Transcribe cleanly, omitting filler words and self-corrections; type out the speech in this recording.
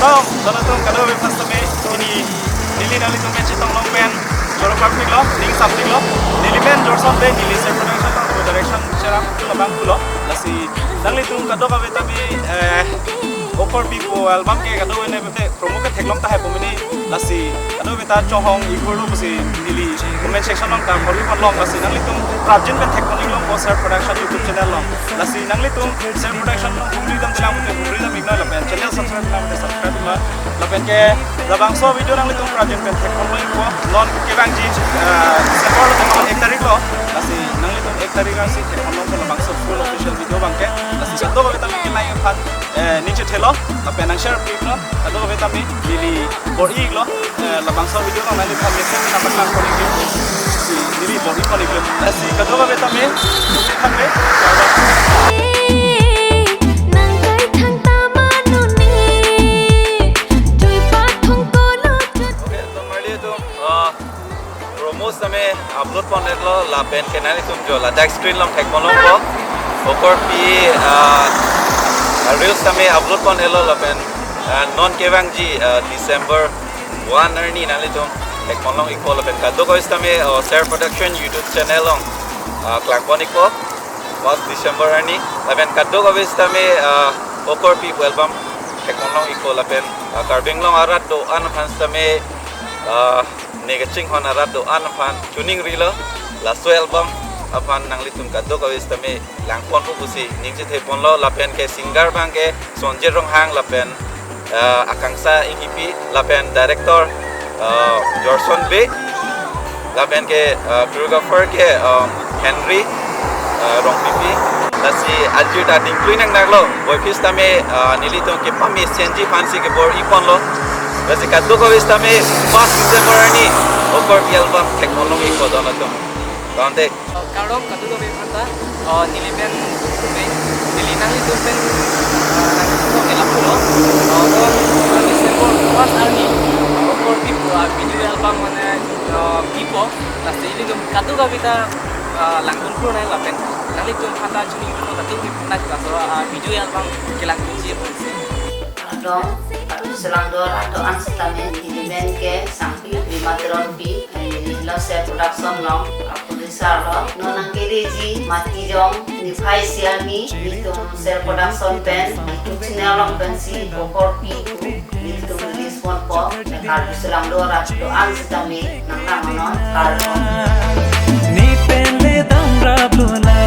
dong, dono tuh kado pas tami ini nili nali tuh match tong long pen jorok kapik lo, ning something lo, nili men jor something nili set production tong direction seram tuh labang tuh lo, lasi nali tuh kado kabe tami KORPI po album ke kado ini bete promo ke teklong tahe pemini lasi kado beta cohong ikuro pasti nili comment section long tam KORPI pon long lasi nali tuh project ke teknik long poster production YouTube channel long lasi nali tuh self production long hungri dam dalam bete hungri dam igna lapen channel subscribe dalam bete subscribe ma lapen ke labang so video nali tuh project ke teknik long ko non ke bang ji sepol tuh ek tarik lo lasi nali tuh ek tarik lasi teknik long ko labang so full official video bang ke lasi kado beta bikin lagi kan niche thelo lapen ang share clip lo kado beta mi dili bori lo labang so video long nali kami sen na bakang ko ni si dili bori ko ni lasi kado beta mi kan be समय upload point लो लापेन के नाली तुम जो like screen लो टेक बोलो को KORPI reels समय upload point लो लापेन नॉन केवांग जी दिसंबर 1 ARNI नाली तुम टेक बोलो इको लापेन का दो को इस समय शेयर प्रोडक्शन यूट्यूब चैनल लो क्लैक बॉनी को 1 दिसंबर ARNI लापेन का दो को इस समय KORPI एल्बम टेक बोलो इको लापेन कार्बिंग लो आरात दो अन फंस समय negacing honorat do an fan tuning rilo la so album apan nang litum kado kawis tame langpon pu busi ningje thepon lo lapen ke singer bang ke sonje rong hang lapen akangsa ingipi lapen director Jorson B lapen ke choreographer ke Henry RONGPHARPI lasi aljir da dingklui nang naglo boy fis tame nilitum ke pami senji fansi ke bor ipon lo Basi kado ko is tami 1 December ARNI KORPI album teknologi ko doon na ito. Kaunti. Kalau kado ko bifanta nilipen nilinang itu pen nagsuko elapulo doon December 1 ARNI KORPI video album mana pipo last ini tuh kado ko bita langkun pro na lapen nali tuh fanta chuni ko kado ko nak kaso video album kelangkun sih pun dong selang dor atau anstame event ke sampai 5 ronpi lo set production long producer lo nonang kereji mati jong ni phai siani itu set production pen itu channel long pen si KORPI itu respond po kalau selang dor atau anstame nang namonon kalau ni pele damra bluna